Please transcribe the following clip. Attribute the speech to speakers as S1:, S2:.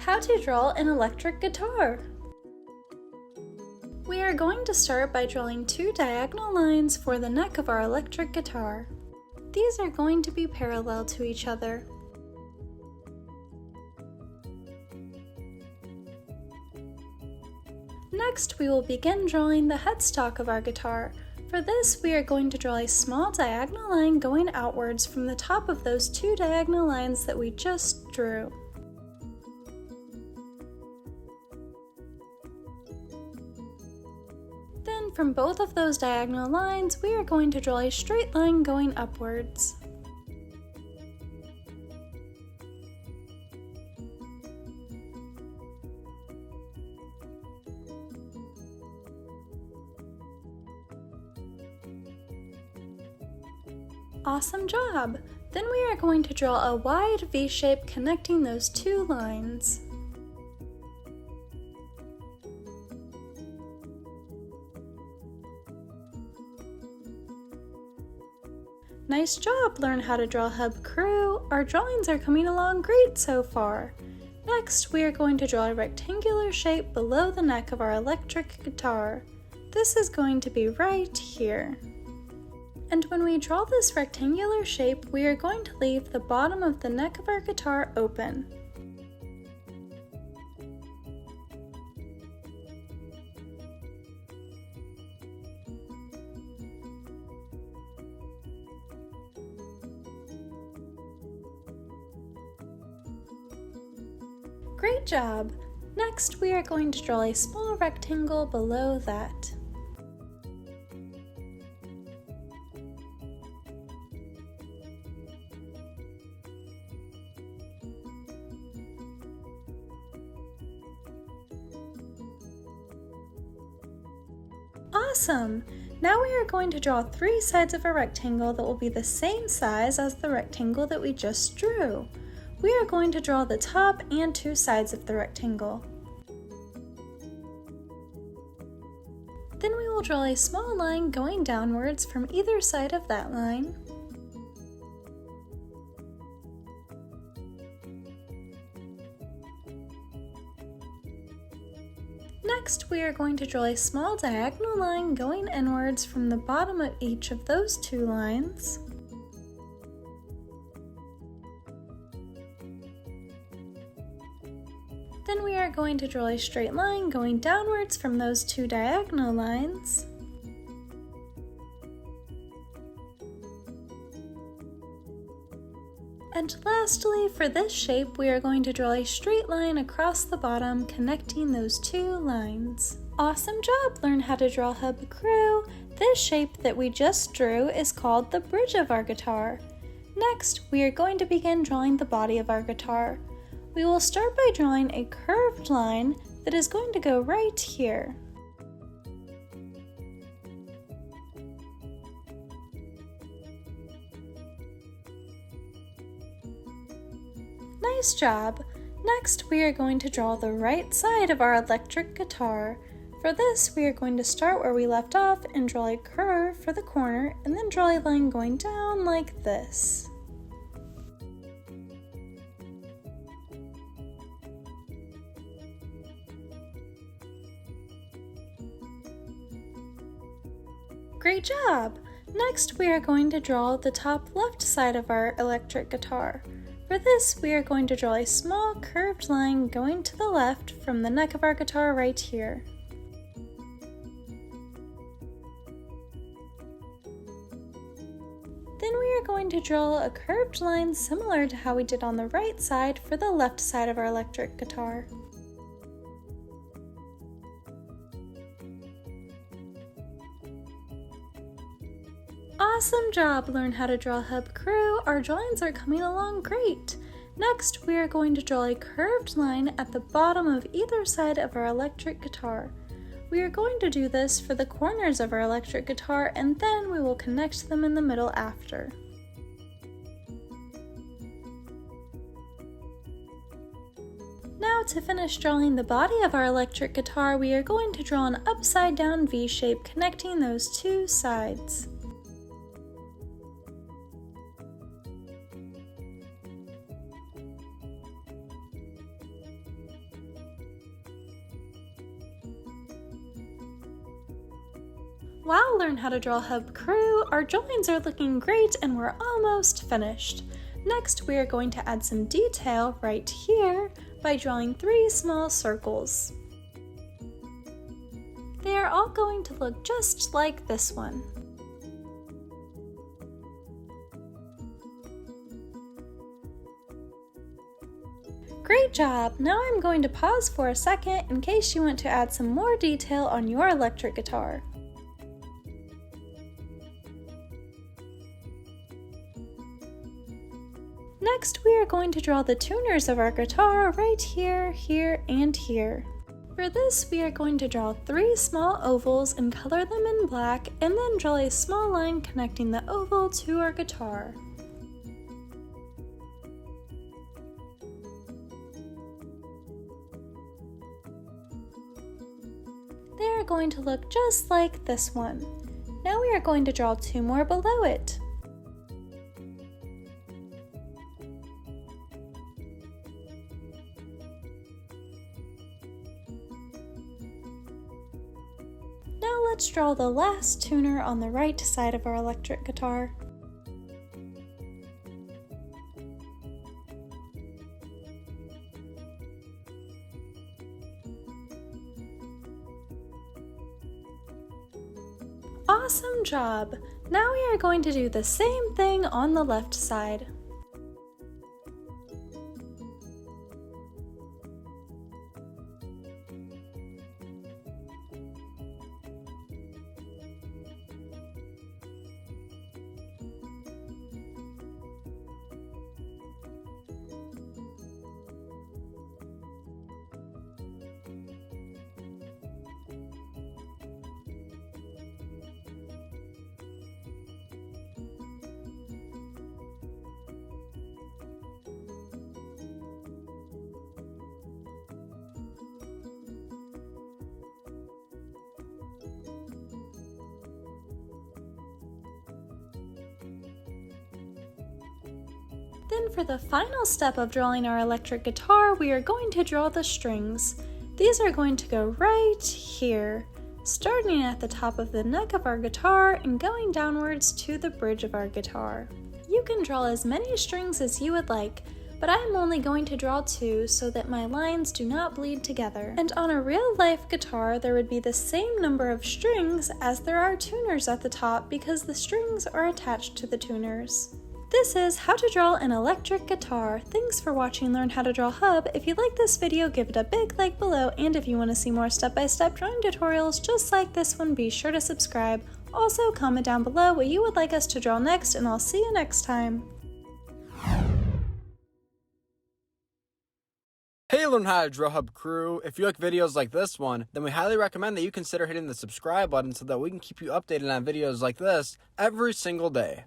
S1: How to draw an electric guitar. We are going to start by drawing two diagonal lines for the neck of our electric guitar. These are going to be parallel to each other. Next, we will begin drawing the headstock of our guitar. For this, we are going to draw a small diagonal line going outwards from the top of those two diagonal lines that we just drew. Then from both of those diagonal lines, we are going to draw a straight line going upwards. Awesome job! Then we are going to draw a wide V shape connecting those two lines. Nice job! Learn how to draw hub crew. Our drawings are coming along great so far. Next, we are going to draw a rectangular shape below the neck of our electric guitar. This is going to be right here. And when we draw this rectangular shape, we are going to leave the bottom of the neck of our guitar open. Great job! Next, we are going to draw a small rectangle below that. Awesome! Now we are going to draw three sides of a rectangle that will be the same size as the rectangle that we just drew. We are going to draw the top and two sides of the rectangle. Then we will draw a small line going downwards from either side of that line. Next, we are going to draw a small diagonal line going inwards from the bottom of each of those two lines. Then we are going to draw a straight line going downwards from those two diagonal lines. And lastly, for this shape, we are going to draw a straight line across the bottom connecting those two lines. Awesome job! Learn how to draw hub crew. This shape that we just drew is called the bridge of our guitar. Next, we are going to begin drawing the body of our guitar. We will start by drawing a curved line that is going to go right here. Nice job! Next, we are going to draw the right side of our electric guitar. For this, we are going to start where we left off and draw a curve for the corner and then draw a line going down like this. Great job! Next, we are going to draw the top left side of our electric guitar. For this, we are going to draw a small curved line going to the left from the neck of our guitar right here. Then we are going to draw a curved line similar to how we did on the right side for the left side of our electric guitar. Awesome job! Learn how to draw hub crew. Our drawings are coming along great. Next, we are going to draw a curved line at the bottom of either side of our electric guitar. We are going to do this for the corners of our electric guitar and then we will connect them in the middle after. Now to finish drawing the body of our electric guitar, we are going to draw an upside down V shape connecting those two sides. Wow, Learn How to Draw Hub crew, our drawings are looking great and we're almost finished. Next, we are going to add some detail right here by drawing 3 small circles. They are all going to look just like this one. Great job! Now I'm going to pause for a second in case you want to add some more detail on your electric guitar. Next, we are going to draw the tuners of our guitar right here, here, and here. For this, we are going to draw 3 small ovals and color them in black, and then draw a small line connecting the oval to our guitar. They are going to look just like this one. Now we are going to draw 2 more below it. Now let's draw the last tuner on the right side of our electric guitar. Awesome job! Now we are going to do the same thing on the left side. Then for the final step of drawing our electric guitar, we are going to draw the strings. These are going to go right here, starting at the top of the neck of our guitar and going downwards to the bridge of our guitar. You can draw as many strings as you would like, but I'm only going to draw 2 so that my lines do not bleed together. And on a real-life guitar, there would be the same number of strings as there are tuners at the top because the strings are attached to the tuners. This is how to draw an electric guitar. Thanks for watching Learn How to Draw Hub. If you like this video, give it a big like below, and if you want to see more step-by-step drawing tutorials just like this one, be sure to subscribe. Also, comment down below what you would like us to draw next, and I'll see you next time.
S2: Hey Learn How to Draw Hub crew, if you like videos like this one, then we highly recommend that you consider hitting the subscribe button so that we can keep you updated on videos like this every single day.